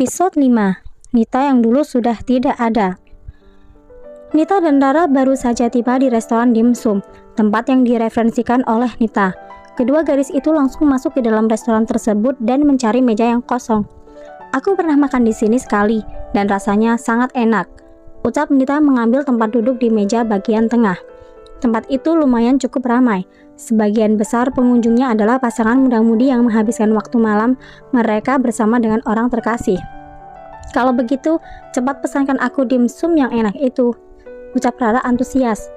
Episode 5. Nita yang dulu sudah tidak ada. Nita dan Rara baru saja tiba di restoran dimsum, tempat yang direferensikan oleh Nita. Kedua gadis itu langsung masuk ke dalam restoran tersebut dan mencari meja yang kosong. "Aku pernah makan di sini sekali dan rasanya sangat enak," ucap Nita mengambil tempat duduk di meja bagian tengah. Tempat itu lumayan cukup ramai. Sebagian besar pengunjungnya adalah pasangan muda-mudi yang menghabiskan waktu malam mereka bersama dengan orang terkasih. "Kalau begitu, cepat pesankan aku dimsum yang enak itu," ucap Rara antusias.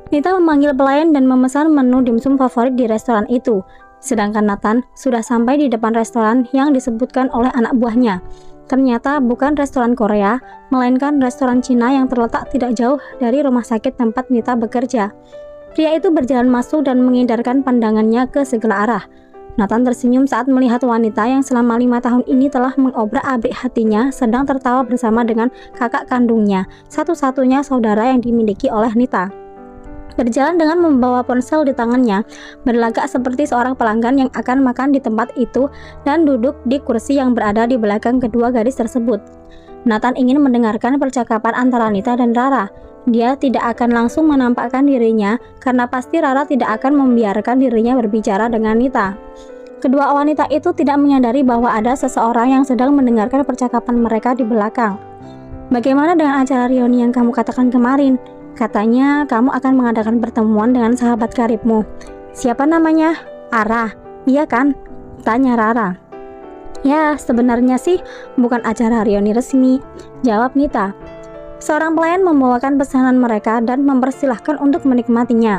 Nita memanggil pelayan dan memesan menu dimsum favorit di restoran itu. Sedangkan Nathan sudah sampai di depan restoran yang disebutkan oleh anak buahnya. Ternyata bukan restoran Korea, melainkan restoran Cina yang terletak tidak jauh dari rumah sakit tempat Nita bekerja. Pria itu berjalan masuk dan mengindarkan pandangannya ke segala arah. Nathan tersenyum saat melihat wanita yang selama 5 tahun ini telah mengobrak-abrik hatinya sedang tertawa bersama dengan kakak kandungnya, satu-satunya saudara yang dimiliki oleh Nita. Berjalan dengan membawa ponsel di tangannya, berlagak seperti seorang pelanggan yang akan makan di tempat itu dan duduk di kursi yang berada di belakang kedua gadis tersebut. Nathan ingin mendengarkan percakapan antara Nita dan Rara. Dia tidak akan langsung menampakkan dirinya karena pasti Rara tidak akan membiarkan dirinya berbicara dengan Nita. Kedua wanita itu tidak menyadari bahwa ada seseorang yang sedang mendengarkan percakapan mereka di belakang. "Bagaimana dengan acara reuni yang kamu katakan kemarin? Katanya kamu akan mengadakan pertemuan dengan sahabat karibmu. Siapa namanya?" "Ara, iya kan?" tanya Rara. "Ya, sebenarnya sih bukan acara reuni resmi," jawab Nita. Seorang pelayan membawakan pesanan mereka dan mempersilahkan untuk menikmatinya.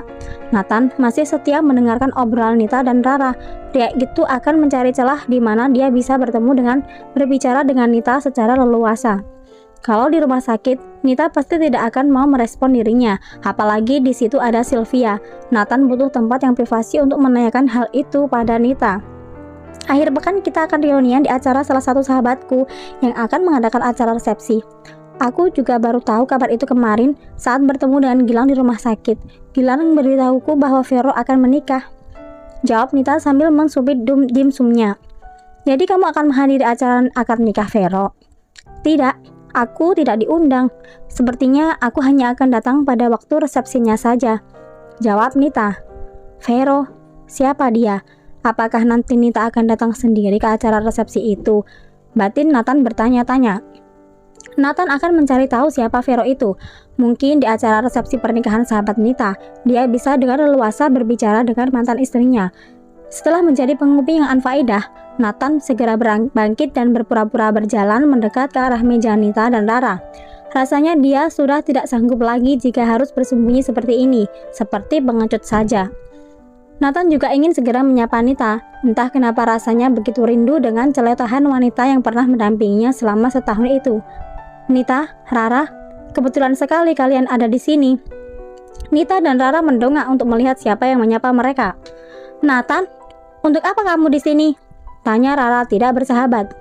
Nathan masih setia mendengarkan obrolan Nita dan Rara. Pria itu akan mencari celah di mana dia bisa berbicara dengan Nita secara leluasa. Kalau di rumah sakit, Nita pasti tidak akan mau merespon dirinya, apalagi di situ ada Sylvia. Nathan butuh tempat yang privasi untuk menanyakan hal itu pada Nita. "Akhir pekan kita akan reunian di acara salah satu sahabatku yang akan mengadakan acara resepsi. Aku juga baru tahu kabar itu kemarin saat bertemu dengan Gilang di rumah sakit. Gilang memberitahuku bahwa Vero akan menikah," jawab Nita sambil mensubit dimsumnya. "Jadi kamu akan menghadiri acara akad nikah Vero?" "Tidak, aku tidak diundang. Sepertinya aku hanya akan datang pada waktu resepsinya saja," jawab Nita. "Vero? Siapa dia? Apakah nanti Nita akan datang sendiri ke acara resepsi itu?" batin Nathan bertanya-tanya. Nathan akan mencari tahu siapa Vero itu. Mungkin di acara resepsi pernikahan sahabat Nita, dia bisa dengan leluasa berbicara dengan mantan istrinya. Setelah menjadi penguping yang anfaedah, Nathan segera bangkit dan berpura-pura berjalan mendekat ke arah meja Nita dan Rara. Rasanya dia sudah tidak sanggup lagi jika harus bersembunyi seperti ini, seperti pengecut saja. Nathan juga ingin segera menyapa Nita. Entah kenapa rasanya begitu rindu dengan celetahan wanita yang pernah mendampinginya selama setahun itu. "Nita, Rara, kebetulan sekali kalian ada di sini." Nita dan Rara mendongak untuk melihat siapa yang menyapa mereka. "Nathan, untuk apa kamu di sini?" tanya Rara tidak bersahabat.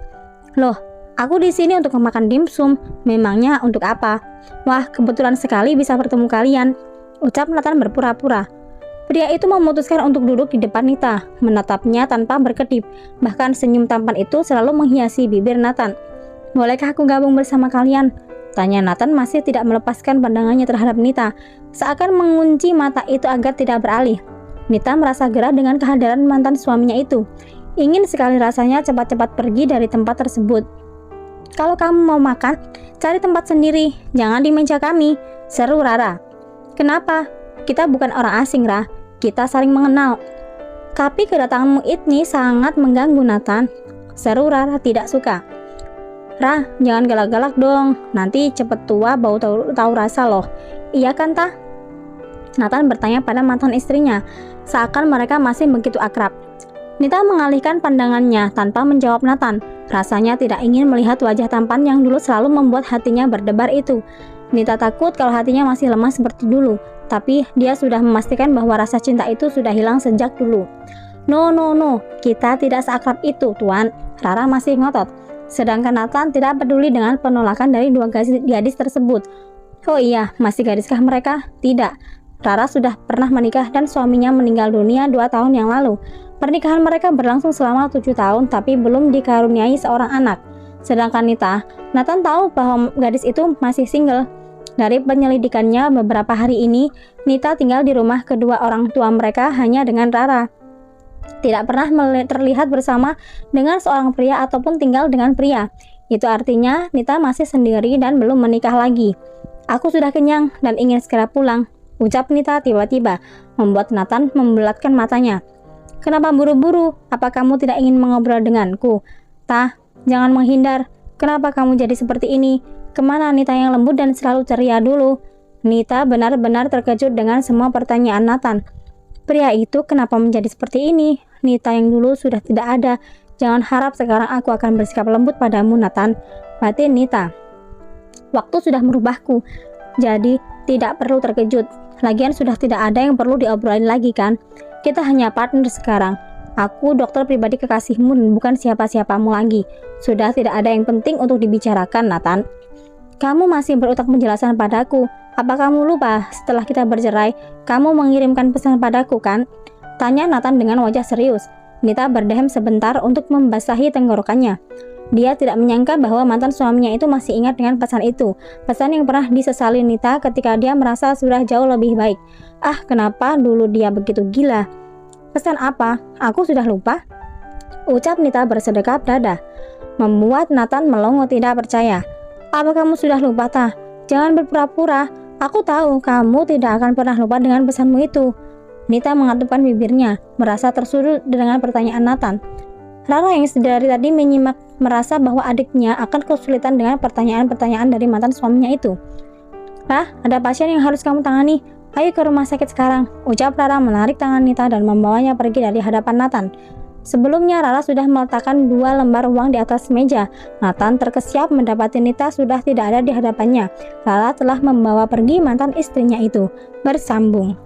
"Loh, aku di sini untuk memakan dimsum. Memangnya untuk apa?" "Wah, kebetulan sekali bisa bertemu kalian," ucap Nathan berpura-pura. Pria itu memutuskan untuk duduk di depan Nita, menatapnya tanpa berkedip. Bahkan senyum tampan itu selalu menghiasi bibir Nathan. "Bolehkah aku gabung bersama kalian?" tanya Nathan masih tidak melepaskan pandangannya terhadap Nita, seakan mengunci mata itu agar tidak beralih. Nita merasa gerah dengan kehadiran mantan suaminya itu. Ingin sekali rasanya cepat-cepat pergi dari tempat tersebut. "Kalau kamu mau makan, cari tempat sendiri, jangan di meja kami," seru Rara. "Kenapa? Kita bukan orang asing, Ra. Kita saling mengenal." "Tapi kedatanganmu ini sangat mengganggu, Nathan," seru Rara tidak suka. "Ra, jangan galak-galak dong, nanti cepet tua bau tahu rasa loh. Iya kan, Tah?" Nathan bertanya pada mantan istrinya, seakan mereka masih begitu akrab. Nita mengalihkan pandangannya tanpa menjawab Nathan. Rasanya tidak ingin melihat wajah tampan yang dulu selalu membuat hatinya berdebar itu. Nita takut kalau hatinya masih lemah seperti dulu, tapi dia sudah memastikan bahwa rasa cinta itu sudah hilang sejak dulu. No, kita tidak seakrab itu, Tuan," Rara masih ngotot. Sedangkan Nathan tidak peduli dengan penolakan dari dua gadis tersebut. "Oh iya, masih gadiskah mereka?" "Tidak. Rara sudah pernah menikah dan suaminya meninggal dunia 2 tahun yang lalu. Pernikahan mereka berlangsung selama 7 tahun tapi belum dikaruniai seorang anak. Sedangkan Nathan tahu bahwa gadis itu masih single. Dari penyelidikannya beberapa hari ini, Nita tinggal di rumah kedua orang tua mereka hanya dengan Rara. Tidak pernah terlihat bersama dengan seorang pria ataupun tinggal dengan pria. Itu artinya Nita masih sendiri dan belum menikah lagi. Aku sudah kenyang dan ingin segera pulang, ucap Nita tiba-tiba, membuat Nathan membulatkan matanya. Kenapa buru-buru? Apa kamu tidak ingin mengobrol denganku? Tah, jangan menghindar. Kenapa kamu jadi seperti ini? Kemana Nita yang lembut dan selalu ceria dulu? Nita benar-benar terkejut dengan semua pertanyaan Nathan. Pria itu kenapa menjadi seperti ini? Nita yang dulu sudah tidak ada. Jangan harap sekarang aku akan bersikap lembut padamu, Nathan, batin Nita. Waktu sudah merubahku, jadi tidak perlu terkejut. Lagian sudah tidak ada yang perlu diobrolin lagi kan? Kita hanya partner sekarang. Aku dokter pribadi kekasihmu dan bukan siapa-siapamu lagi. Sudah tidak ada yang penting untuk dibicarakan, Nathan. Kamu masih berutang penjelasan padaku. Apa kamu lupa setelah kita bercerai, kamu mengirimkan pesan padaku kan? Tanya Nathan dengan wajah serius. Nita berdiam sebentar untuk membasahi tenggorokannya. Dia tidak menyangka bahwa mantan suaminya itu masih ingat dengan pesan itu. Pesan yang pernah disesali Nita ketika dia merasa sudah jauh lebih baik. Ah, kenapa dulu dia begitu gila? Pesan apa? Aku sudah lupa. Ucap Nita bersedekap dada, membuat Nathan melongo tidak percaya. Apa kamu sudah lupa, Tah? Jangan berpura-pura. Aku tahu kamu tidak akan pernah lupa dengan pesanmu itu. Nita mengatupkan bibirnya, merasa tersudut dengan pertanyaan Nathan. Rara yang dari tadi menyimak merasa bahwa adiknya akan kesulitan dengan pertanyaan-pertanyaan dari mantan suaminya itu. Rah, ada pasien yang harus kamu tangani. Ayo ke rumah sakit sekarang, ucap Rara menarik tangan Nita dan membawanya pergi dari hadapan Nathan. Sebelumnya Rara sudah meletakkan 2 lembar uang di atas meja. Nathan terkesiap mendapati Nita sudah tidak ada di hadapannya. Rara telah membawa pergi mantan istrinya itu. Bersambung.